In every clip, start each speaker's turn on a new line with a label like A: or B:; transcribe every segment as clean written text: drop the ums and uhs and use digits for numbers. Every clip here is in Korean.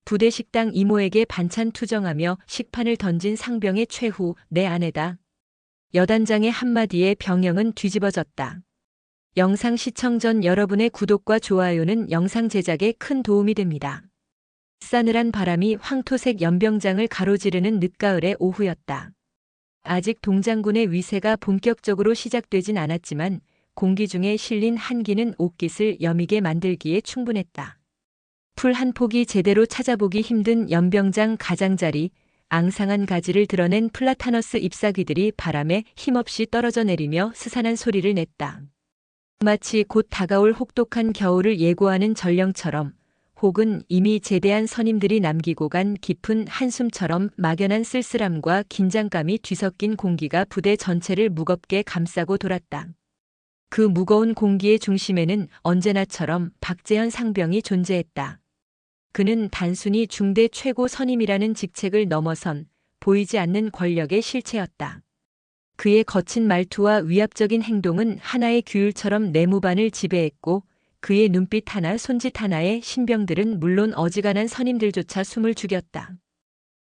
A: 부대 식당 이모에게 반찬 투정하며 식판을 던진 상병의 최후, 내 아내다. 여단장의 한마디에 병영은 뒤집어졌다. 영상 시청 전 여러분의 구독과 좋아요는 영상 제작에 큰 도움이 됩니다. 싸늘한 바람이 황토색 연병장을 가로지르는 늦가을의 오후였다. 아직 동장군의 위세가 본격적으로 시작되진 않았지만 공기 중에 실린 한기는 옷깃을 여미게 만들기에 충분했다. 풀 한 폭이 제대로 찾아보기 힘든 연병장 가장자리, 앙상한 가지를 드러낸 플라타너스 잎사귀들이 바람에 힘없이 떨어져 내리며 스산한 소리를 냈다. 마치 곧 다가올 혹독한 겨울을 예고하는 전령처럼, 혹은 이미 제대한 선임들이 남기고 간 깊은 한숨처럼 막연한 쓸쓸함과 긴장감이 뒤섞인 공기가 부대 전체를 무겁게 감싸고 돌았다. 그 무거운 공기의 중심에는 언제나처럼 박재현 상병이 존재했다. 그는 단순히 중대 최고 선임이라는 직책을 넘어선 보이지 않는 권력의 실체였다. 그의 거친 말투와 위압적인 행동은 하나의 규율처럼 내무반을 지배했고, 그의 눈빛 하나 손짓 하나에 신병들은 물론 어지간한 선임들조차 숨을 죽였다.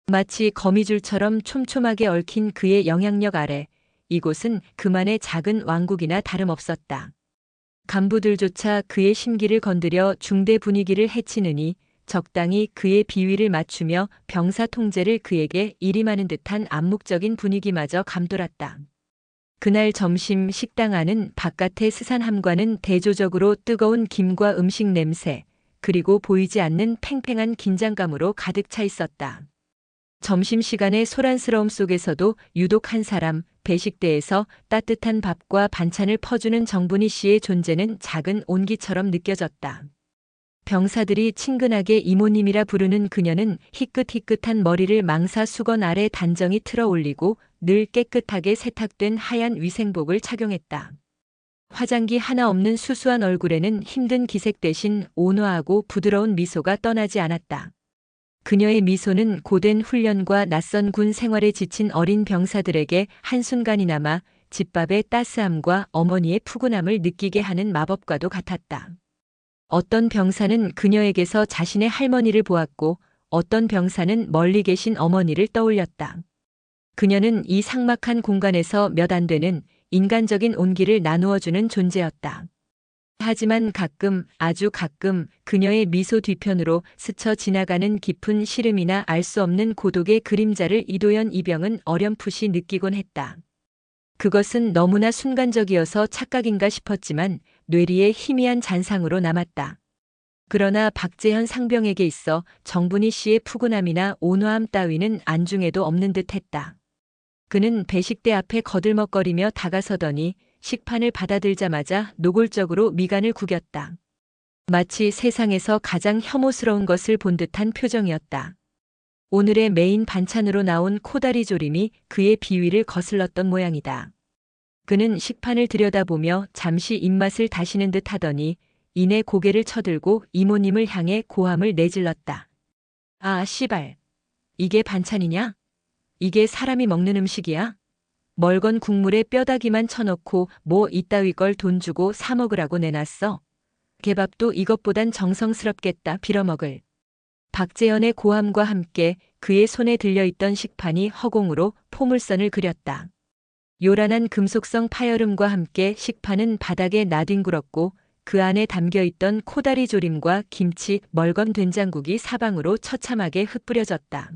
A: 마치 거미줄처럼 촘촘하게 얽힌 그의 영향력 아래 이곳은 그만의 작은 왕국이나 다름없었다. 간부들조차 그의 심기를 건드려 중대 분위기를 해치느니 적당히 그의 비위를 맞추며 병사 통제를 그에게 일임하는 듯한 암묵적인 분위기마저 감돌았다. 그날 점심 식당 안은 바깥의 스산함과는 대조적으로 뜨거운 김과 음식 냄새, 그리고 보이지 않는 팽팽한 긴장감으로 가득 차 있었다. 점심시간의 소란스러움 속에서도 유독 한 사람, 배식대에서 따뜻한 밥과 반찬을 퍼주는 정분희 씨의 존재는 작은 온기처럼 느껴졌다. 병사들이 친근하게 이모님이라 부르는 그녀는 희끗희끗한 머리를 망사 수건 아래 단정히 틀어 올리고 늘 깨끗하게 세탁된 하얀 위생복을 착용했다. 화장기 하나 없는 수수한 얼굴에는 힘든 기색 대신 온화하고 부드러운 미소가 떠나지 않았다. 그녀의 미소는 고된 훈련과 낯선 군 생활에 지친 어린 병사들에게 한순간이나마 집밥의 따스함과 어머니의 푸근함을 느끼게 하는 마법과도 같았다. 어떤 병사는 그녀에게서 자신의 할머니를 보았고 어떤 병사는 멀리 계신 어머니를 떠올렸다. 그녀는 이 삭막한 공간에서 몇 안 되는 인간적인 온기를 나누어주는 존재였다. 하지만 가끔, 아주 가끔 그녀의 미소 뒤편으로 스쳐 지나가는 깊은 시름이나 알 수 없는 고독의 그림자를 이도현 이병은 어렴풋이 느끼곤 했다. 그것은 너무나 순간적이어서 착각인가 싶었지만 뇌리에 희미한 잔상으로 남았다. 그러나 박재현 상병에게 있어 정분희 씨의 푸근함이나 온화함 따위는 안중에도 없는 듯했다. 그는 배식대 앞에 거들먹거리며 다가서더니 식판을 받아들자마자 노골적으로 미간을 구겼다. 마치 세상에서 가장 혐오스러운 것을 본 듯한 표정이었다. 오늘의 메인 반찬으로 나온 코다리 조림이 그의 비위를 거슬렀던 모양이다. 그는 식판을 들여다보며 잠시 입맛을 다시는 듯 하더니 이내 고개를 쳐들고 이모님을 향해 고함을 내질렀다. 아, 씨발. 이게 반찬이냐? 이게 사람이 먹는 음식이야? 멀건 국물에 뼈다귀만 쳐넣고 뭐 이따위 걸 돈 주고 사 먹으라고 내놨어? 개밥도 이것보단 정성스럽겠다 빌어먹을. 박재현의 고함과 함께 그의 손에 들려있던 식판이 허공으로 포물선을 그렸다. 요란한 금속성 파열음과 함께 식판은 바닥에 나뒹굴었고 그 안에 담겨있던 코다리 조림과 김치, 멀건 된장국이 사방으로 처참하게 흩뿌려졌다.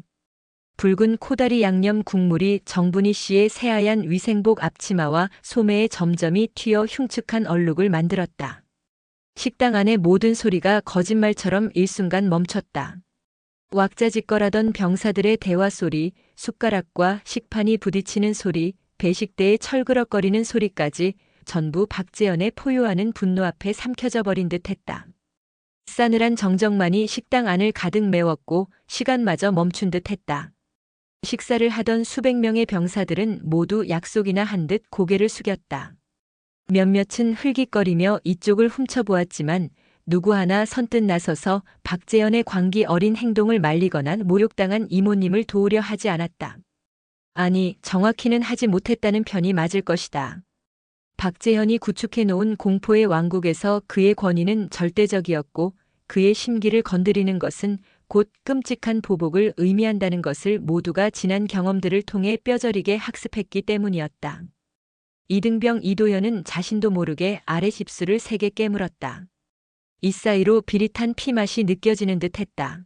A: 붉은 코다리 양념 국물이 정분희 씨의 새하얀 위생복 앞치마와 소매에 점점이 튀어 흉측한 얼룩을 만들었다. 식당 안의 모든 소리가 거짓말처럼 일순간 멈췄다. 왁자지껄하던 병사들의 대화 소리, 숟가락과 식판이 부딪히는 소리, 배식대의 철그럭거리는 소리까지 전부 박재현의 포효하는 분노 앞에 삼켜져 버린 듯했다. 싸늘한 정적만이 식당 안을 가득 메웠고 시간마저 멈춘 듯했다. 식사를 하던 수백 명의 병사들은 모두 약속이나 한 듯 고개를 숙였다. 몇몇은 흘깃거리며 이쪽을 훔쳐보았지만 누구 하나 선뜻 나서서 박재현의 광기 어린 행동을 말리거나 모욕당한 이모님을 도우려 하지 않았다. 아니, 정확히는 하지 못했다는 편이 맞을 것이다. 박재현이 구축해놓은 공포의 왕국에서 그의 권위는 절대적이었고 그의 심기를 건드리는 것은 곧 끔찍한 보복을 의미한다는 것을 모두가 지난 경험들을 통해 뼈저리게 학습했기 때문이었다. 이등병 이도현은 자신도 모르게 아래 입술을 세게 깨물었다. 이 사이로 비릿한 피맛이 느껴지는 듯했다.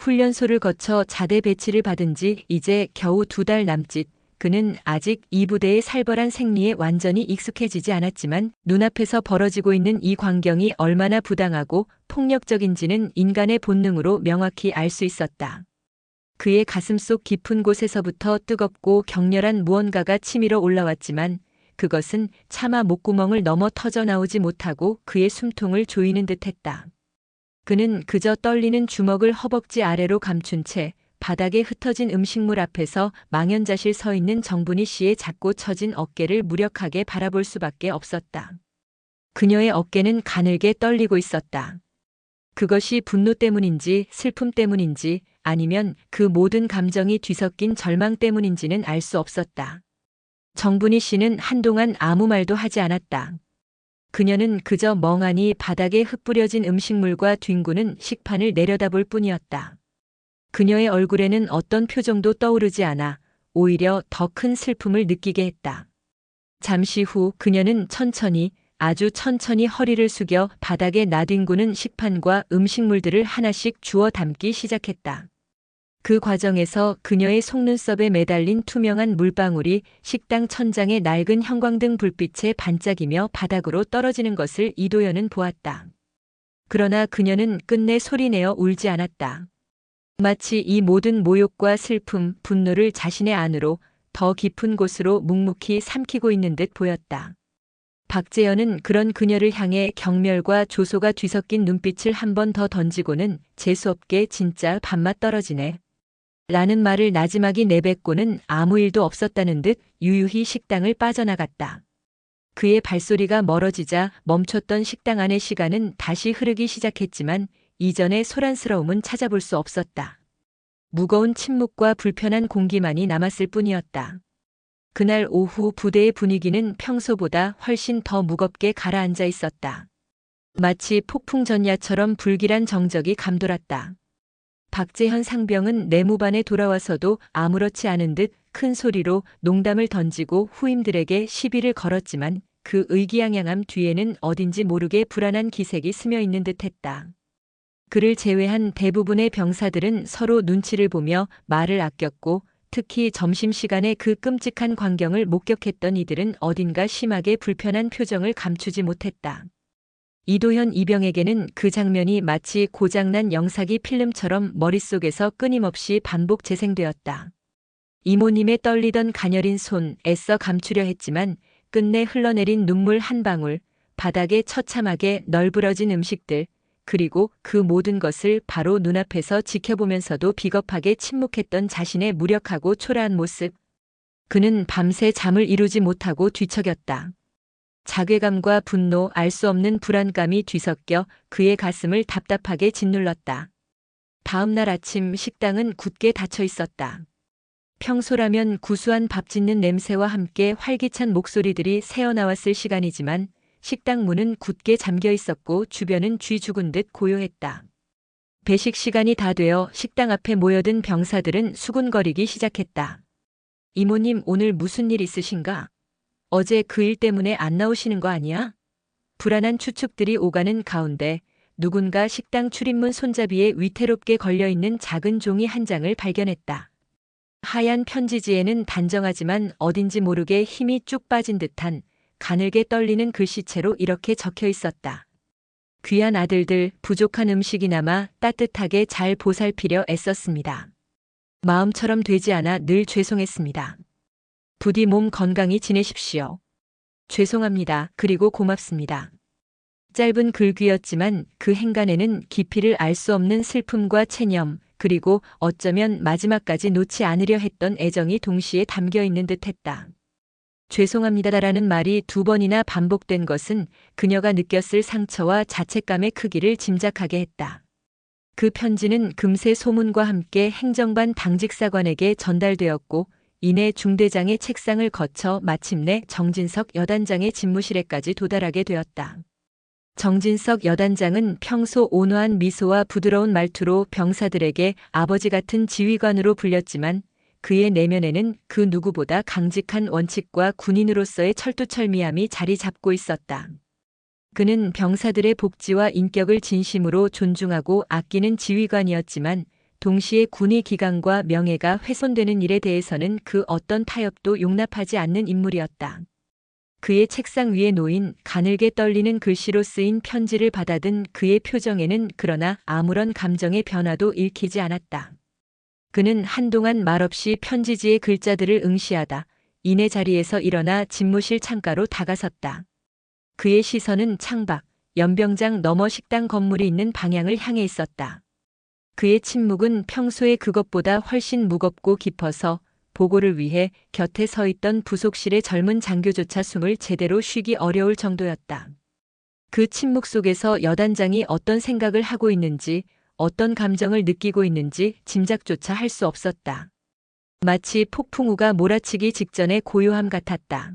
A: 훈련소를 거쳐 자대 배치를 받은 지 이제 겨우 2달 남짓. 그는 아직 이 부대의 살벌한 생리에 완전히 익숙해지지 않았지만 눈앞에서 벌어지고 있는 이 광경이 얼마나 부당하고 폭력적인지는 인간의 본능으로 명확히 알 수 있었다. 그의 가슴속 깊은 곳에서부터 뜨겁고 격렬한 무언가가 치밀어 올라왔지만 그것은 차마 목구멍을 넘어 터져 나오지 못하고 그의 숨통을 조이는 듯했다. 그는 그저 떨리는 주먹을 허벅지 아래로 감춘 채 바닥에 흩어진 음식물 앞에서 망연자실 서 있는 정분희 씨의 작고 처진 어깨를 무력하게 바라볼 수밖에 없었다. 그녀의 어깨는 가늘게 떨리고 있었다. 그것이 분노 때문인지 슬픔 때문인지 아니면 그 모든 감정이 뒤섞인 절망 때문인지는 알 수 없었다. 정분희 씨는 한동안 아무 말도 하지 않았다. 그녀는 그저 멍하니 바닥에 흩뿌려진 음식물과 뒹구는 식판을 내려다볼 뿐이었다. 그녀의 얼굴에는 어떤 표정도 떠오르지 않아 오히려 더 큰 슬픔을 느끼게 했다. 잠시 후 그녀는 천천히, 아주 천천히 허리를 숙여 바닥에 나뒹구는 식판과 음식물들을 하나씩 주워 담기 시작했다. 그 과정에서 그녀의 속눈썹에 매달린 투명한 물방울이 식당 천장의 낡은 형광등 불빛에 반짝이며 바닥으로 떨어지는 것을 이도현은 보았다. 그러나 그녀는 끝내 소리내어 울지 않았다. 마치 이 모든 모욕과 슬픔, 분노를 자신의 안으로 더 깊은 곳으로 묵묵히 삼키고 있는 듯 보였다. 박재현은 그런 그녀를 향해 경멸과 조소가 뒤섞인 눈빛을 한 번 더 던지고는 재수없게 진짜 밥맛 떨어지네. 라는 말을 나지막이 내뱉고는 아무 일도 없었다는 듯 유유히 식당을 빠져나갔다. 그의 발소리가 멀어지자 멈췄던 식당 안의 시간은 다시 흐르기 시작했지만 이전의 소란스러움은 찾아볼 수 없었다. 무거운 침묵과 불편한 공기만이 남았을 뿐이었다. 그날 오후 부대의 분위기는 평소보다 훨씬 더 무겁게 가라앉아 있었다. 마치 폭풍 전야처럼 불길한 정적이 감돌았다. 박재현 상병은 내무반에 돌아와서도 아무렇지 않은 듯 큰 소리로 농담을 던지고 후임들에게 시비를 걸었지만 그 의기양양함 뒤에는 어딘지 모르게 불안한 기색이 스며 있는 듯했다. 그를 제외한 대부분의 병사들은 서로 눈치를 보며 말을 아꼈고 특히 점심시간에 그 끔찍한 광경을 목격했던 이들은 어딘가 심하게 불편한 표정을 감추지 못했다. 이도현 이병에게는 그 장면이 마치 고장난 영상이 필름처럼 머릿속에서 끊임없이 반복 재생되었다. 이모님의 떨리던 가녀린 손 애써 감추려 했지만 끝내 흘러내린 눈물 한 방울, 바닥에 처참하게 널브러진 음식들, 그리고 그 모든 것을 바로 눈앞에서 지켜보면서도 비겁하게 침묵했던 자신의 무력하고 초라한 모습. 그는 밤새 잠을 이루지 못하고 뒤척였다. 자괴감과 분노, 알 수 없는 불안감이 뒤섞여 그의 가슴을 답답하게 짓눌렀다. 다음 날 아침 식당은 굳게 닫혀 있었다. 평소라면 구수한 밥 짓는 냄새와 함께 활기찬 목소리들이 새어나왔을 시간이지만 식당 문은 굳게 잠겨 있었고 주변은 쥐 죽은 듯 고요했다. 배식 시간이 다 되어 식당 앞에 모여든 병사들은 수군거리기 시작했다. 이모님 오늘 무슨 일 있으신가? 어제 그 일 때문에 안 나오시는 거 아니야? 불안한 추측들이 오가는 가운데 누군가 식당 출입문 손잡이에 위태롭게 걸려있는 작은 종이 한 장을 발견했다. 하얀 편지지에는 단정하지만 어딘지 모르게 힘이 쭉 빠진 듯한 가늘게 떨리는 글씨체로 이렇게 적혀 있었다. 귀한 아들들, 부족한 음식이나마 따뜻하게 잘 보살피려 애썼습니다. 마음처럼 되지 않아 늘 죄송했습니다. 부디 몸 건강히 지내십시오. 죄송합니다. 그리고 고맙습니다. 짧은 글귀였지만 그 행간에는 깊이를 알 수 없는 슬픔과 체념, 그리고 어쩌면 마지막까지 놓지 않으려 했던 애정이 동시에 담겨 있는 듯했다. 죄송합니다라는 말이 2번이나 반복된 것은 그녀가 느꼈을 상처와 자책감의 크기를 짐작하게 했다. 그 편지는 금세 소문과 함께 행정반 당직사관에게 전달되었고 이내 중대장의 책상을 거쳐 마침내 정진석 여단장의 집무실에까지 도달하게 되었다. 정진석 여단장은 평소 온화한 미소와 부드러운 말투로 병사들에게 아버지 같은 지휘관으로 불렸지만 그의 내면에는 그 누구보다 강직한 원칙과 군인으로서의 철두철미함이 자리 잡고 있었다. 그는 병사들의 복지와 인격을 진심으로 존중하고 아끼는 지휘관이었지만 동시에 군의 기강과 명예가 훼손되는 일에 대해서는 그 어떤 타협도 용납하지 않는 인물이었다. 그의 책상 위에 놓인 가늘게 떨리는 글씨로 쓰인 편지를 받아든 그의 표정에는 그러나 아무런 감정의 변화도 읽히지 않았다. 그는 한동안 말없이 편지지의 글자들을 응시하다 이내 자리에서 일어나 집무실 창가로 다가섰다. 그의 시선은 창밖, 연병장 너머 식당 건물이 있는 방향을 향해 있었다. 그의 침묵은 평소에 그것보다 훨씬 무겁고 깊어서 보고를 위해 곁에 서 있던 부속실의 젊은 장교조차 숨을 제대로 쉬기 어려울 정도였다. 그 침묵 속에서 여단장이 어떤 생각을 하고 있는지, 어떤 감정을 느끼고 있는지 짐작조차 할 수 없었다. 마치 폭풍우가 몰아치기 직전의 고요함 같았다.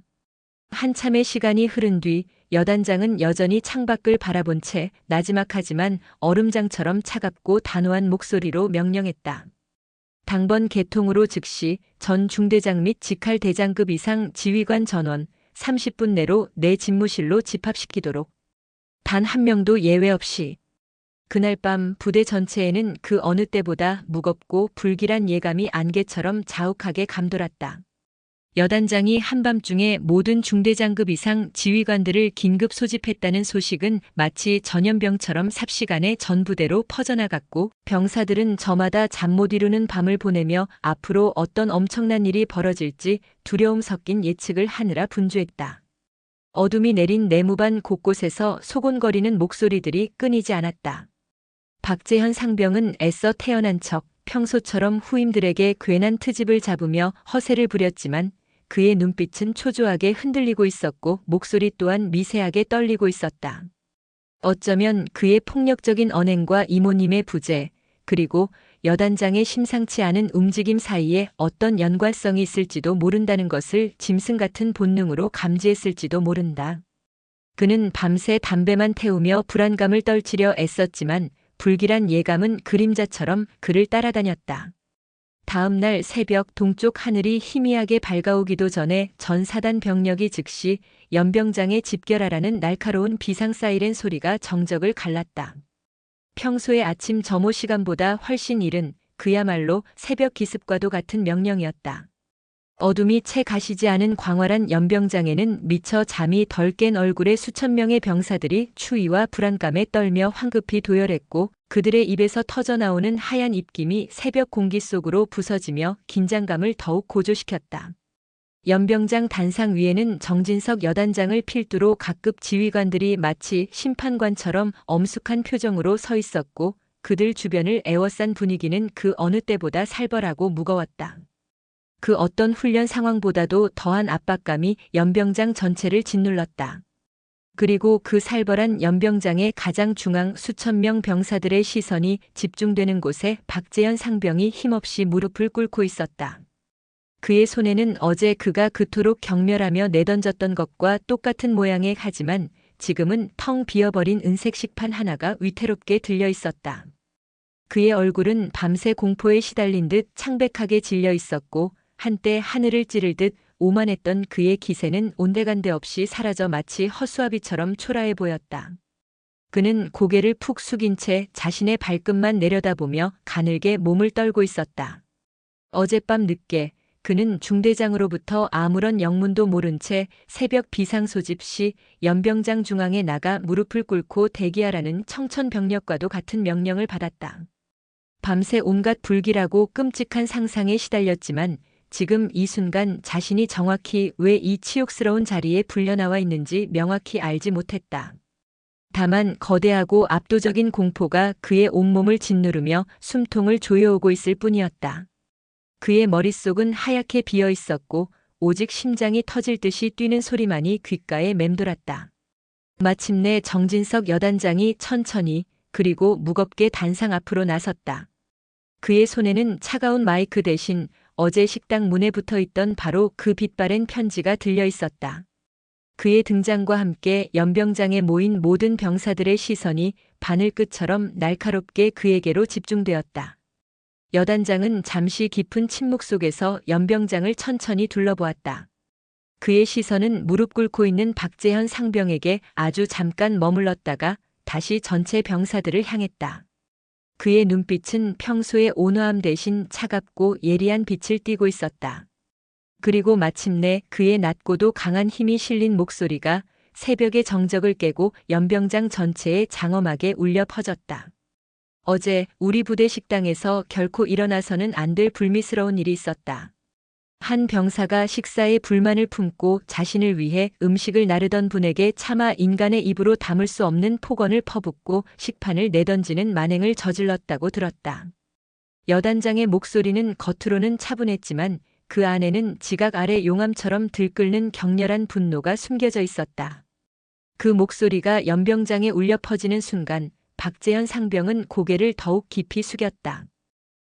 A: 한참의 시간이 흐른 뒤 여단장은 여전히 창밖을 바라본 채 나지막하지만 얼음장처럼 차갑고 단호한 목소리로 명령했다. 당번 개통으로 즉시 전 중대장 및 직할 대장급 이상 지휘관 전원 30분 내로 내 집무실로 집합시키도록. 단 한 명도 예외 없이. 그날 밤 부대 전체에는 그 어느 때보다 무겁고 불길한 예감이 안개처럼 자욱하게 감돌았다. 여단장이 한밤중에 모든 중대장급 이상 지휘관들을 긴급 소집했다는 소식은 마치 전염병처럼 삽시간에 전 부대로 퍼져나갔고 병사들은 저마다 잠 못 이루는 밤을 보내며 앞으로 어떤 엄청난 일이 벌어질지 두려움 섞인 예측을 하느라 분주했다. 어둠이 내린 내무반 곳곳에서 소곤거리는 목소리들이 끊이지 않았다. 박재현 상병은 애써 태어난 척 평소처럼 후임들에게 괜한 트집을 잡으며 허세를 부렸지만 그의 눈빛은 초조하게 흔들리고 있었고 목소리 또한 미세하게 떨리고 있었다. 어쩌면 그의 폭력적인 언행과 이모님의 부재, 그리고 여단장의 심상치 않은 움직임 사이에 어떤 연관성이 있을지도 모른다는 것을 짐승 같은 본능으로 감지했을지도 모른다. 그는 밤새 담배만 태우며 불안감을 떨치려 애썼지만 불길한 예감은 그림자처럼 그를 따라다녔다. 다음 날 새벽 동쪽 하늘이 희미하게 밝아오기도 전에 전 사단 병력이 즉시 연병장에 집결하라는 날카로운 비상 사이렌 소리가 정적을 갈랐다. 평소의 아침 점호 시간보다 훨씬 이른 그야말로 새벽 기습과도 같은 명령이었다. 어둠이 채 가시지 않은 광활한 연병장에는 미처 잠이 덜 깬 얼굴의 수천 명의 병사들이 추위와 불안감에 떨며 황급히 도열했고 그들의 입에서 터져나오는 하얀 입김이 새벽 공기 속으로 부서지며 긴장감을 더욱 고조시켰다. 연병장 단상 위에는 정진석 여단장을 필두로 각급 지휘관들이 마치 심판관처럼 엄숙한 표정으로 서 있었고 그들 주변을 에워싼 분위기는 그 어느 때보다 살벌하고 무거웠다. 그 어떤 훈련 상황보다도 더한 압박감이 연병장 전체를 짓눌렀다. 그리고 그 살벌한 연병장의 가장 중앙 수천 명 병사들의 시선이 집중되는 곳에 박재현 상병이 힘없이 무릎을 꿇고 있었다. 그의 손에는 어제 그가 그토록 경멸하며 내던졌던 것과 똑같은 모양의 하지만 지금은 텅 비어버린 은색 식판 하나가 위태롭게 들려 있었다. 그의 얼굴은 밤새 공포에 시달린 듯 창백하게 질려 있었고 한때 하늘을 찌를 듯 오만했던 그의 기세는 온데간데 없이 사라져 마치 허수아비처럼 초라해 보였다. 그는 고개를 푹 숙인 채 자신의 발끝만 내려다보며 가늘게 몸을 떨고 있었다. 어젯밤 늦게 그는 중대장으로부터 아무런 영문도 모른 채 새벽 비상소집 시 연병장 중앙에 나가 무릎을 꿇고 대기하라는 청천벽력과도 같은 명령을 받았다. 밤새 온갖 불길하고 끔찍한 상상에 시달렸지만 지금 이 순간 자신이 정확히 왜 이 치욕스러운 자리에 불려나와 있는지 명확히 알지 못했다. 다만 거대하고 압도적인 공포가 그의 온몸을 짓누르며 숨통을 조여오고 있을 뿐이었다. 그의 머릿속은 하얗게 비어 있었고 오직 심장이 터질 듯이 뛰는 소리만이 귓가에 맴돌았다. 마침내 정진석 여단장이 천천히 그리고 무겁게 단상 앞으로 나섰다. 그의 손에는 차가운 마이크 대신 어제 식당 문에 붙어 있던 바로 그 빛바랜 편지가 들려 있었다. 그의 등장과 함께 연병장에 모인 모든 병사들의 시선이 바늘끝처럼 날카롭게 그에게로 집중되었다. 여단장은 잠시 깊은 침묵 속에서 연병장을 천천히 둘러보았다. 그의 시선은 무릎 꿇고 있는 박재현 상병에게 아주 잠깐 머물렀다가 다시 전체 병사들을 향했다. 그의 눈빛은 평소의 온화함 대신 차갑고 예리한 빛을 띠고 있었다. 그리고 마침내 그의 낮고도 강한 힘이 실린 목소리가 새벽의 정적을 깨고 연병장 전체에 장엄하게 울려 퍼졌다. 어제 우리 부대 식당에서 결코 일어나서는 안 될 불미스러운 일이 있었다. 한 병사가 식사에 불만을 품고 자신을 위해 음식을 나르던 분에게 차마 인간의 입으로 담을 수 없는 폭언을 퍼붓고 식판을 내던지는 만행을 저질렀다고 들었다. 여단장의 목소리는 겉으로는 차분했지만 그 안에는 지각 아래 용암처럼 들끓는 격렬한 분노가 숨겨져 있었다. 그 목소리가 연병장에 울려 퍼지는 순간 박재현 상병은 고개를 더욱 깊이 숙였다.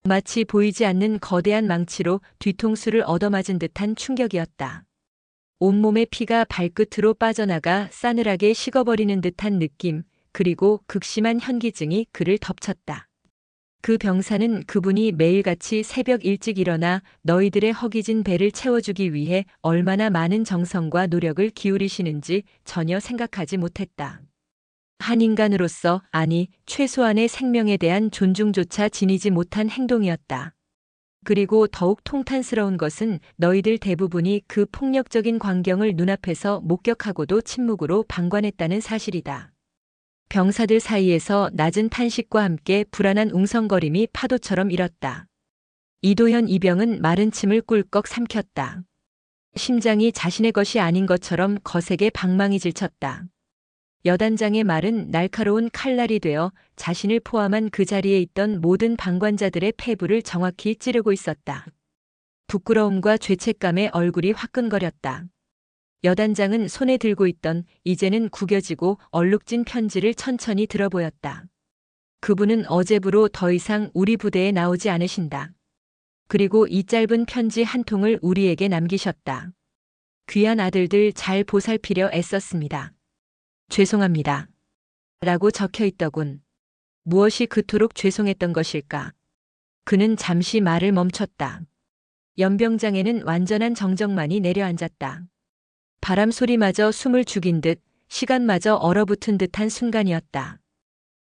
A: 마치 보이지 않는 거대한 망치로 뒤통수를 얻어맞은 듯한 충격이었다. 온몸의 피가 발끝으로 빠져나가 싸늘하게 식어버리는 듯한 느낌, 그리고 극심한 현기증이 그를 덮쳤다. 그 병사는 그분이 매일같이 새벽 일찍 일어나 너희들의 허기진 배를 채워주기 위해 얼마나 많은 정성과 노력을 기울이시는지 전혀 생각하지 못했다. 한 인간으로서, 아니, 최소한의 생명에 대한 존중조차 지니지 못한 행동이었다. 그리고 더욱 통탄스러운 것은 너희들 대부분이 그 폭력적인 광경을 눈앞에서 목격하고도 침묵으로 방관했다는 사실이다. 병사들 사이에서 낮은 탄식과 함께 불안한 웅성거림이 파도처럼 일었다. 이도현 이병은 마른 침을 꿀꺽 삼켰다. 심장이 자신의 것이 아닌 것처럼 거세게 방망이 질쳤다. 여단장의 말은 날카로운 칼날이 되어 자신을 포함한 그 자리에 있던 모든 방관자들의 폐부를 정확히 찌르고 있었다. 부끄러움과 죄책감에 얼굴이 화끈거렸다. 여단장은 손에 들고 있던 이제는 구겨지고 얼룩진 편지를 천천히 들어보였다. 그분은 어제부로 더 이상 우리 부대에 나오지 않으신다. 그리고 이 짧은 편지 한 통을 우리에게 남기셨다. 귀한 아들들 잘 보살피려 애썼습니다. 죄송합니다. 라고 적혀 있더군. 무엇이 그토록 죄송했던 것일까? 그는 잠시 말을 멈췄다. 연병장에는 완전한 정적만이 내려앉았다. 바람 소리마저 숨을 죽인 듯 시간마저 얼어붙은 듯한 순간이었다.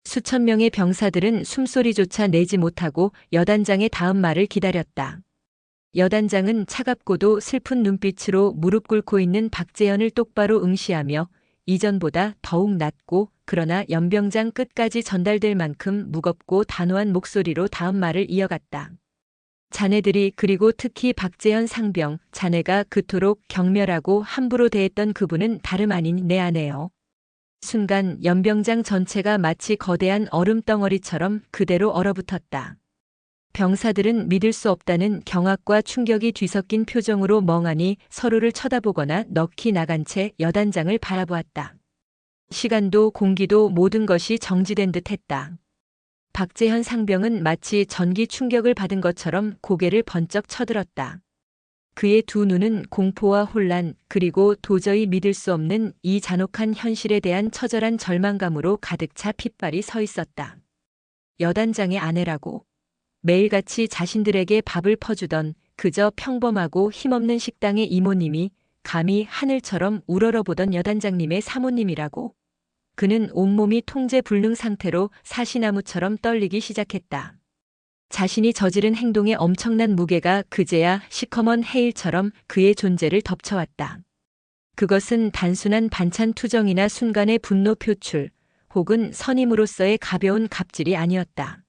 A: 수천 명의 병사들은 숨소리조차 내지 못하고 여단장의 다음 말을 기다렸다. 여단장은 차갑고도 슬픈 눈빛으로 무릎 꿇고 있는 박재현을 똑바로 응시하며 이전보다 더욱 낮고 그러나 연병장 끝까지 전달될 만큼 무겁고 단호한 목소리로 다음 말을 이어갔다. 자네들이, 그리고 특히 박재현 상병, 자네가 그토록 경멸하고 함부로 대했던 그분은 다름 아닌 내 아내요. 순간 연병장 전체가 마치 거대한 얼음덩어리처럼 그대로 얼어붙었다. 병사들은 믿을 수 없다는 경악과 충격이 뒤섞인 표정으로 멍하니 서로를 쳐다보거나 넋이 나간 채 여단장을 바라보았다. 시간도 공기도 모든 것이 정지된 듯 했다. 박재현 상병은 마치 전기 충격을 받은 것처럼 고개를 번쩍 쳐들었다. 그의 두 눈은 공포와 혼란, 그리고 도저히 믿을 수 없는 이 잔혹한 현실에 대한 처절한 절망감으로 가득 차 핏발이 서 있었다. 여단장의 아내라고. 매일같이 자신들에게 밥을 퍼주던 그저 평범하고 힘없는 식당의 이모님이 감히 하늘처럼 우러러보던 여단장님의 사모님이라고. 그는 온몸이 통제불능 상태로 사시나무처럼 떨리기 시작했다. 자신이 저지른 행동의 엄청난 무게가 그제야 시커먼 해일처럼 그의 존재를 덮쳐왔다. 그것은 단순한 반찬 투정이나 순간의 분노 표출, 혹은 선임으로서의 가벼운 갑질이 아니었다.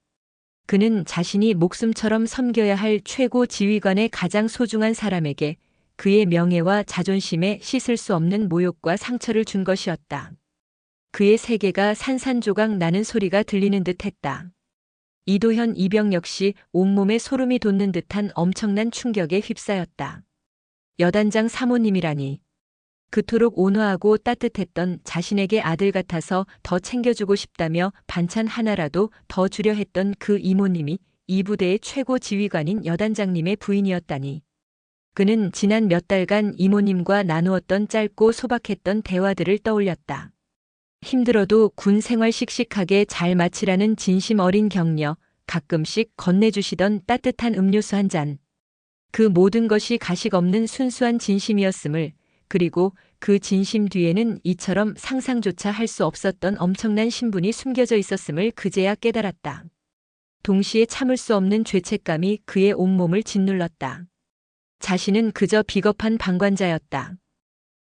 A: 그는 자신이 목숨처럼 섬겨야 할 최고 지휘관의 가장 소중한 사람에게 그의 명예와 자존심에 씻을 수 없는 모욕과 상처를 준 것이었다. 그의 세계가 산산조각 나는 소리가 들리는 듯했다. 이도현 이병 역시 온몸에 소름이 돋는 듯한 엄청난 충격에 휩싸였다. 여단장 사모님이라니. 그토록 온화하고 따뜻했던 자신에게 아들 같아서 더 챙겨주고 싶다며 반찬 하나라도 더 주려 했던 그 이모님이 이 부대의 최고 지휘관인 여단장님의 부인이었다니. 그는 지난 몇 달간 이모님과 나누었던 짧고 소박했던 대화들을 떠올렸다. 힘들어도 군 생활 씩씩하게 잘 마치라는 진심 어린 격려, 가끔씩 건네주시던 따뜻한 음료수 한 잔. 그 모든 것이 가식 없는 순수한 진심이었음을, 그리고 그 진심 뒤에는 이처럼 상상조차 할 수 없었던 엄청난 신분이 숨겨져 있었음을 그제야 깨달았다. 동시에 참을 수 없는 죄책감이 그의 온몸을 짓눌렀다. 자신은 그저 비겁한 방관자였다.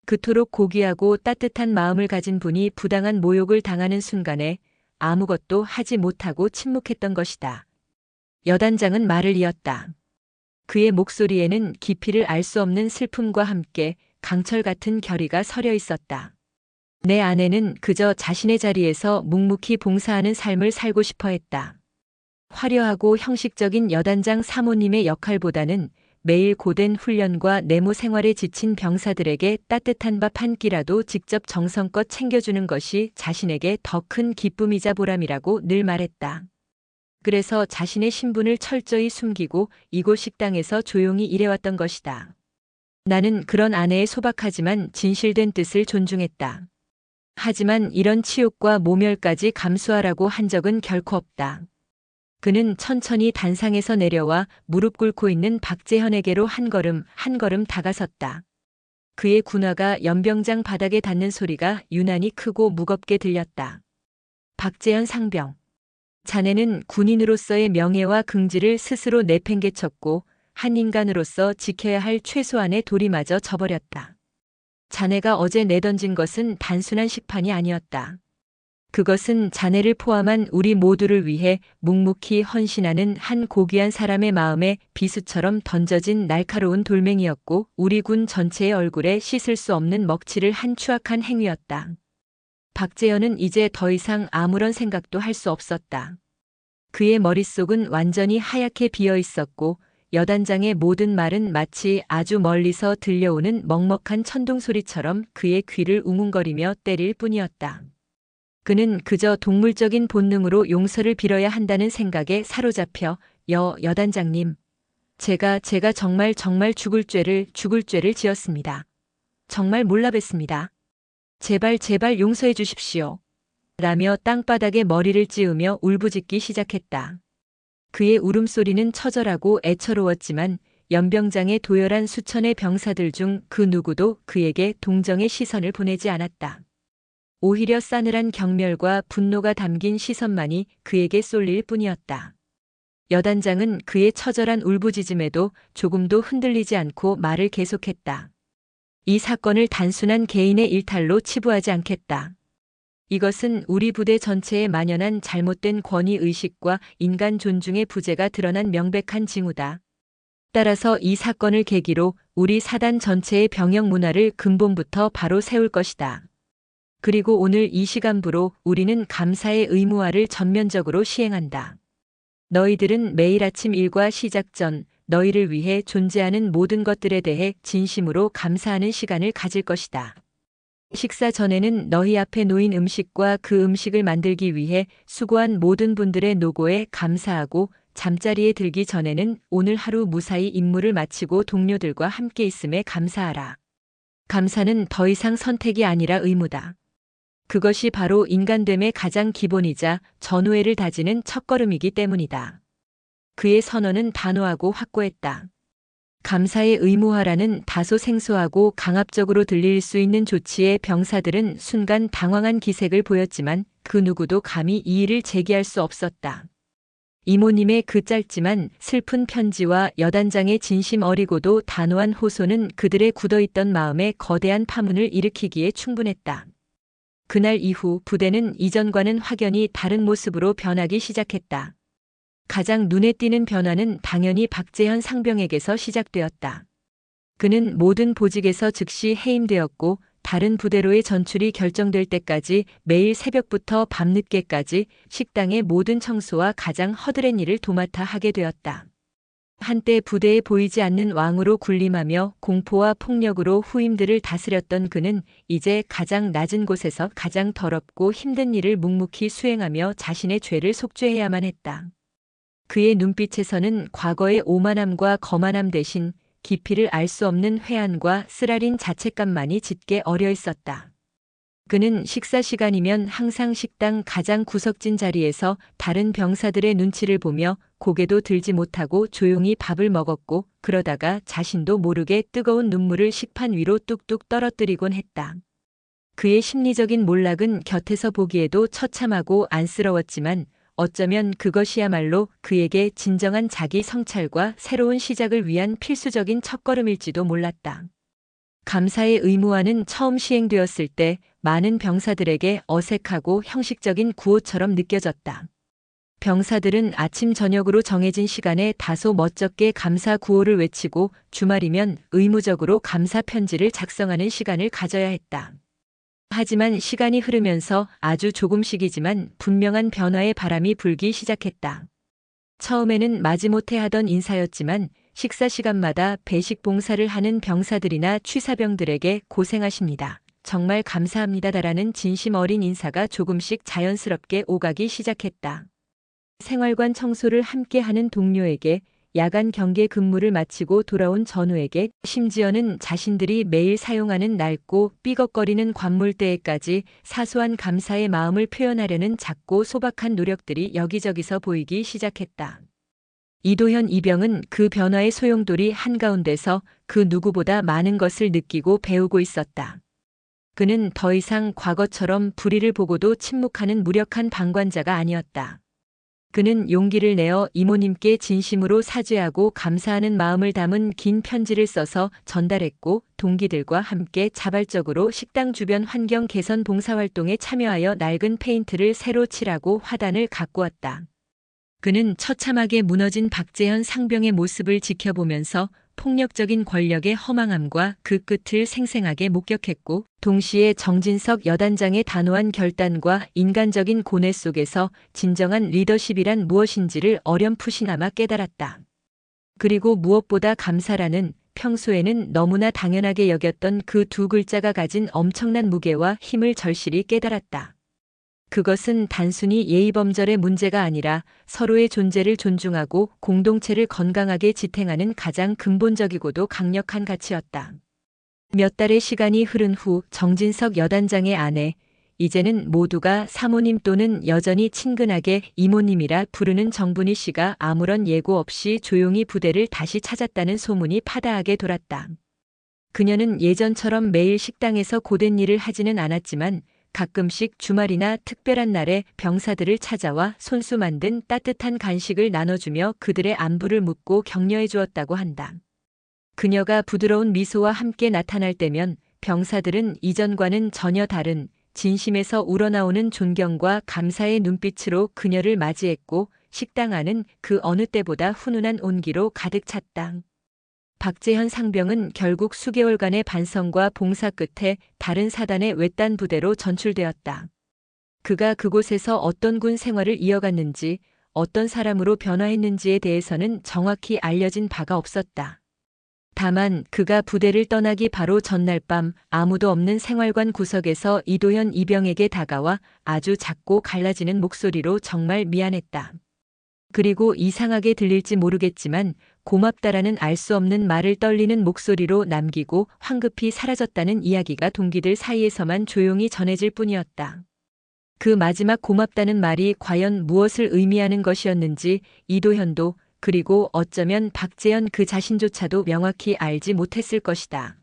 A: 그토록 고귀하고 따뜻한 마음을 가진 분이 부당한 모욕을 당하는 순간에 아무것도 하지 못하고 침묵했던 것이다. 여단장은 말을 이었다. 그의 목소리에는 깊이를 알 수 없는 슬픔과 함께 강철 같은 결의가 서려 있었다. 내 아내는 그저 자신의 자리에서 묵묵히 봉사하는 삶을 살고 싶어 했다. 화려하고 형식적인 여단장 사모님의 역할보다는 매일 고된 훈련과 내무 생활에 지친 병사들에게 따뜻한 밥 한 끼라도 직접 정성껏 챙겨주는 것이 자신에게 더 큰 기쁨이자 보람이라고 늘 말했다. 그래서 자신의 신분을 철저히 숨기고 이곳 식당에서 조용히 일해왔던 것이다. 나는 그런 아내의 소박하지만 진실된 뜻을 존중했다. 하지만 이런 치욕과 모멸까지 감수하라고 한 적은 결코 없다. 그는 천천히 단상에서 내려와 무릎 꿇고 있는 박재현에게로 한 걸음 한 걸음 다가섰다. 그의 군화가 연병장 바닥에 닿는 소리가 유난히 크고 무겁게 들렸다. 박재현 상병. 자네는 군인으로서의 명예와 긍지를 스스로 내팽개쳤고 한 인간으로서 지켜야 할 최소한의 도리마저 저버렸다. 자네가 어제 내던진 것은 단순한 식판이 아니었다. 그것은 자네를 포함한 우리 모두를 위해 묵묵히 헌신하는 한 고귀한 사람의 마음에 비수처럼 던져진 날카로운 돌멩이였고 우리 군 전체의 얼굴에 씻을 수 없는 먹칠을 한 추악한 행위였다. 박재현은 이제 더 이상 아무런 생각도 할 수 없었다. 그의 머릿속은 완전히 하얗게 비어 있었고 여단장의 모든 말은 마치 아주 멀리서 들려오는 먹먹한 천둥 소리처럼 그의 귀를 웅웅거리며 때릴 뿐이었다. 그는 그저 동물적인 본능으로 용서를 빌어야 한다는 생각에 사로잡혀 여단장님, 제가 정말 죽을 죄를 지었습니다. 정말 몰라 뵀습니다. 제발 용서해 주십시오. 라며 땅바닥에 머리를 찌우며 울부짖기 시작했다. 그의 울음소리는 처절하고 애처로웠지만 연병장의 도열한 수천의 병사들 중 그 누구도 그에게 동정의 시선을 보내지 않았다. 오히려 싸늘한 경멸과 분노가 담긴 시선만이 그에게 쏠릴 뿐이었다. 여단장은 그의 처절한 울부짖음에도 조금도 흔들리지 않고 말을 계속했다. 이 사건을 단순한 개인의 일탈로 치부하지 않겠다. 이것은 우리 부대 전체에 만연한 잘못된 권위의식과 인간 존중의 부재가 드러난 명백한 징후다. 따라서 이 사건을 계기로 우리 사단 전체의 병영 문화를 근본부터 바로 세울 것이다. 그리고 오늘 이 시간부로 우리는 감사의 의무화를 전면적으로 시행한다. 너희들은 매일 아침 일과 시작 전 너희를 위해 존재하는 모든 것들에 대해 진심으로 감사하는 시간을 가질 것이다. 식사 전에는 너희 앞에 놓인 음식과 그 음식을 만들기 위해 수고한 모든 분들의 노고에 감사하고 잠자리에 들기 전에는 오늘 하루 무사히 임무를 마치고 동료들과 함께 있음에 감사하라. 감사는 더 이상 선택이 아니라 의무다. 그것이 바로 인간됨의 가장 기본이자 전우애를 다지는 첫걸음이기 때문이다. 그의 선언은 단호하고 확고했다. 감사의 의무화라는 다소 생소하고 강압적으로 들릴 수 있는 조치에 병사들은 순간 당황한 기색을 보였지만 그 누구도 감히 이의를 제기할 수 없었다. 이모님의 그 짧지만 슬픈 편지와 여단장의 진심 어리고도 단호한 호소는 그들의 굳어있던 마음에 거대한 파문을 일으키기에 충분했다. 그날 이후 부대는 이전과는 확연히 다른 모습으로 변하기 시작했다. 가장 눈에 띄는 변화는 당연히 박재현 상병에게서 시작되었다. 그는 모든 보직에서 즉시 해임되었고 다른 부대로의 전출이 결정될 때까지 매일 새벽부터 밤늦게까지 식당의 모든 청소와 가장 허드렛 일을 도맡아 하게 되었다. 한때 부대에 보이지 않는 왕으로 군림하며 공포와 폭력으로 후임들을 다스렸던 그는 이제 가장 낮은 곳에서 가장 더럽고 힘든 일을 묵묵히 수행하며 자신의 죄를 속죄해야만 했다. 그의 눈빛에서는 과거의 오만함과 거만함 대신 깊이를 알 수 없는 회한과 쓰라린 자책감만이 짙게 어려 있었다. 그는 식사 시간이면 항상 식당 가장 구석진 자리에서 다른 병사들의 눈치를 보며 고개도 들지 못하고 조용히 밥을 먹었고, 그러다가 자신도 모르게 뜨거운 눈물을 식판 위로 뚝뚝 떨어뜨리곤 했다. 그의 심리적인 몰락은 곁에서 보기에도 처참하고 안쓰러웠지만 어쩌면 그것이야말로 그에게 진정한 자기 성찰과 새로운 시작을 위한 필수적인 첫걸음일지도 몰랐다. 감사의 의무화는 처음 시행되었을 때 많은 병사들에게 어색하고 형식적인 구호처럼 느껴졌다. 병사들은 아침 저녁으로 정해진 시간에 다소 멋쩍게 감사 구호를 외치고 주말이면 의무적으로 감사 편지를 작성하는 시간을 가져야 했다. 하지만 시간이 흐르면서 아주 조금씩이지만 분명한 변화의 바람이 불기 시작했다. 처음에는 마지못해 하던 인사였지만 식사 시간마다 배식 봉사를 하는 병사들이나 취사병들에게 고생하십니다, 정말 감사합니다라는 진심 어린 인사가 조금씩 자연스럽게 오가기 시작했다. 생활관 청소를 함께 하는 동료에게, 야간 경계 근무를 마치고 돌아온 전우에게, 심지어는 자신들이 매일 사용하는 낡고 삐걱거리는 관물대에까지 사소한 감사의 마음을 표현하려는 작고 소박한 노력들이 여기저기서 보이기 시작했다. 이도현 이병은 그 변화의 소용돌이 한가운데서 그 누구보다 많은 것을 느끼고 배우고 있었다. 그는 더 이상 과거처럼 불의를 보고도 침묵하는 무력한 방관자가 아니었다. 그는 용기를 내어 이모님께 진심으로 사죄하고 감사하는 마음을 담은 긴 편지를 써서 전달했고, 동기들과 함께 자발적으로 식당 주변 환경 개선 봉사활동에 참여하여 낡은 페인트를 새로 칠하고 화단을 가꾸었다. 그는 처참하게 무너진 박재현 상병의 모습을 지켜보면서 폭력적인 권력의 허망함과 그 끝을 생생하게 목격했고, 동시에 정진석 여단장의 단호한 결단과 인간적인 고뇌 속에서 진정한 리더십이란 무엇인지를 어렴풋이나마 깨달았다. 그리고 무엇보다 감사라는, 평소에는 너무나 당연하게 여겼던 그 두 글자가 가진 엄청난 무게와 힘을 절실히 깨달았다. 그것은 단순히 예의범절의 문제가 아니라 서로의 존재를 존중하고 공동체를 건강하게 지탱하는 가장 근본적이고도 강력한 가치였다. 몇 달의 시간이 흐른 후 정진석 여단장의 아내, 이제는 모두가 사모님 또는 여전히 친근하게 이모님이라 부르는 정분희 씨가 아무런 예고 없이 조용히 부대를 다시 찾았다는 소문이 파다하게 돌았다. 그녀는 예전처럼 매일 식당에서 고된 일을 하지는 않았지만 가끔씩 주말이나 특별한 날에 병사들을 찾아와 손수 만든 따뜻한 간식을 나눠주며 그들의 안부를 묻고 격려해 주었다고 한다. 그녀가 부드러운 미소와 함께 나타날 때면 병사들은 이전과는 전혀 다른 진심에서 우러나오는 존경과 감사의 눈빛으로 그녀를 맞이했고, 식당 안은 그 어느 때보다 훈훈한 온기로 가득 찼다. 박재현 상병은 결국 수개월간의 반성과 봉사 끝에 다른 사단의 외딴 부대로 전출되었다. 그가 그곳에서 어떤 군 생활을 이어갔는지, 어떤 사람으로 변화했는지에 대해서는 정확히 알려진 바가 없었다. 다만 그가 부대를 떠나기 바로 전날 밤 아무도 없는 생활관 구석에서 이도현 이병에게 다가와 아주 작고 갈라지는 목소리로 정말 미안했다. 그리고 이상하게 들릴지 모르겠지만 고맙다라는 알 수 없는 말을 떨리는 목소리로 남기고 황급히 사라졌다는 이야기가 동기들 사이에서만 조용히 전해질 뿐이었다. 그 마지막 고맙다는 말이 과연 무엇을 의미하는 것이었는지 이도현도, 그리고 어쩌면 박재현 그 자신조차도 명확히 알지 못했을 것이다.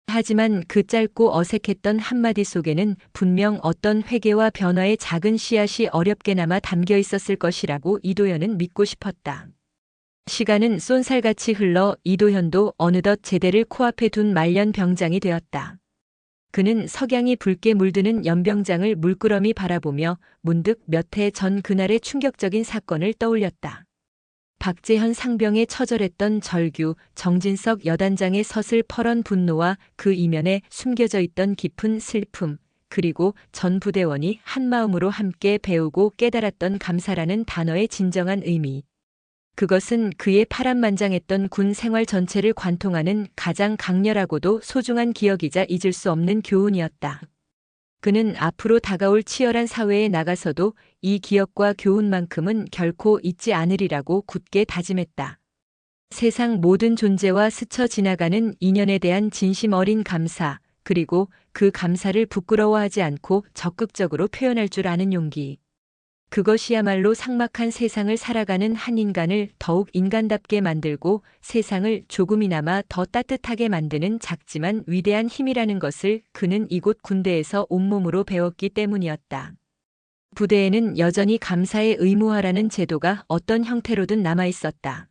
A: 하지만 그 짧고 어색했던 한마디 속에는 분명 어떤 회개와 변화의 작은 씨앗이 어렵게나마 담겨 있었을 것이라고 이도현은 믿고 싶었다. 시간은 쏜살같이 흘러 이도현도 어느덧 제대를 코앞에 둔 말년 병장이 되었다. 그는 석양이 붉게 물드는 연병장을 물끄러미 바라보며 문득 몇 해 전 그날의 충격적인 사건을 떠올렸다. 박재현 상병의 처절했던 절규, 정진석 여단장의 서슬퍼런 분노와 그 이면에 숨겨져 있던 깊은 슬픔, 그리고 전 부대원이 한마음으로 함께 배우고 깨달았던 감사라는 단어의 진정한 의미. 그것은 그의 파란만장했던 군 생활 전체를 관통하는 가장 강렬하고도 소중한 기억이자 잊을 수 없는 교훈이었다. 그는 앞으로 다가올 치열한 사회에 나가서도 이 기억과 교훈만큼은 결코 잊지 않으리라고 굳게 다짐했다. 세상 모든 존재와 스쳐 지나가는 인연에 대한 진심 어린 감사, 그리고 그 감사를 부끄러워하지 않고 적극적으로 표현할 줄 아는 용기. 그것이야말로 삭막한 세상을 살아가는 한 인간을 더욱 인간답게 만들고 세상을 조금이나마 더 따뜻하게 만드는 작지만 위대한 힘이라는 것을 그는 이곳 군대에서 온몸으로 배웠기 때문이었다. 부대에는 여전히 감사에 의무화라는 제도가 어떤 형태로든 남아 있었다.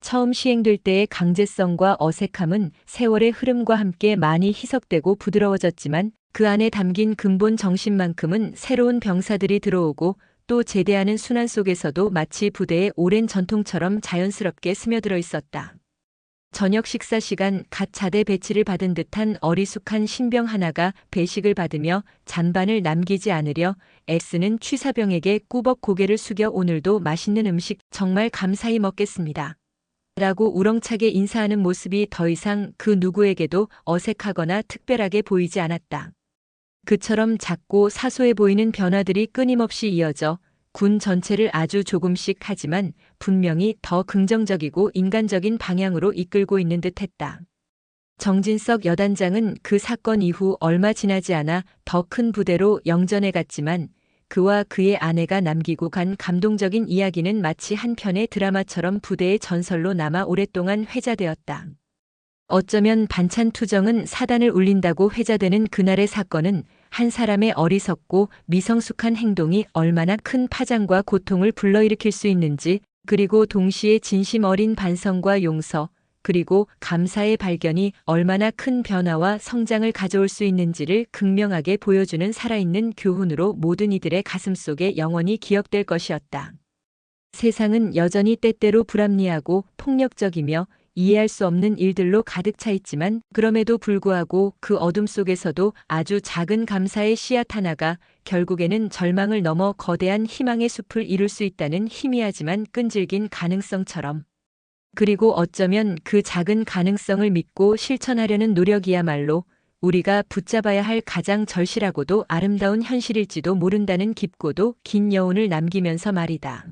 A: 처음 시행될 때의 강제성과 어색함은 세월의 흐름과 함께 많이 희석되고 부드러워졌지만 그 안에 담긴 근본 정신만큼은 새로운 병사들이 들어오고 또 제대하는 순환 속에서도 마치 부대의 오랜 전통처럼 자연스럽게 스며들어 있었다. 저녁 식사 시간 갓 자대 배치를 받은 듯한 어리숙한 신병 하나가 배식을 받으며 잔반을 남기지 않으려 애쓰는 취사병에게 꾸벅 고개를 숙여 오늘도 맛있는 음식 정말 감사히 먹겠습니다. 라고 우렁차게 인사하는 모습이 더 이상 그 누구에게도 어색하거나 특별하게 보이지 않았다. 그처럼 작고 사소해 보이는 변화들이 끊임없이 이어져 군 전체를 아주 조금씩 하지만 분명히 더 긍정적이고 인간적인 방향으로 이끌고 있는 듯했다. 정진석 여단장은 그 사건 이후 얼마 지나지 않아 더 큰 부대로 영전에 갔지만 그와 그의 아내가 남기고 간 감동적인 이야기는 마치 한 편의 드라마처럼 부대의 전설로 남아 오랫동안 회자되었다. 어쩌면 반찬 투정은 사단을 울린다고 회자되는 그날의 사건은 한 사람의 어리석고 미성숙한 행동이 얼마나 큰 파장과 고통을 불러일으킬 수 있는지, 그리고 동시에 진심 어린 반성과 용서, 그리고 감사의 발견이 얼마나 큰 변화와 성장을 가져올 수 있는지를 극명하게 보여주는 살아있는 교훈으로 모든 이들의 가슴속에 영원히 기억될 것이었다. 세상은 여전히 때때로 불합리하고 폭력적이며 이해할 수 없는 일들로 가득 차 있지만 그럼에도 불구하고 그 어둠 속에서도 아주 작은 감사의 씨앗 하나가 결국에는 절망을 넘어 거대한 희망의 숲을 이룰 수 있다는 희미하지만 끈질긴 가능성처럼. 그리고 어쩌면 그 작은 가능성을 믿고 실천하려는 노력이야말로 우리가 붙잡아야 할 가장 절실하고도 아름다운 현실일지도 모른다는 깊고도 긴 여운을 남기면서 말이다.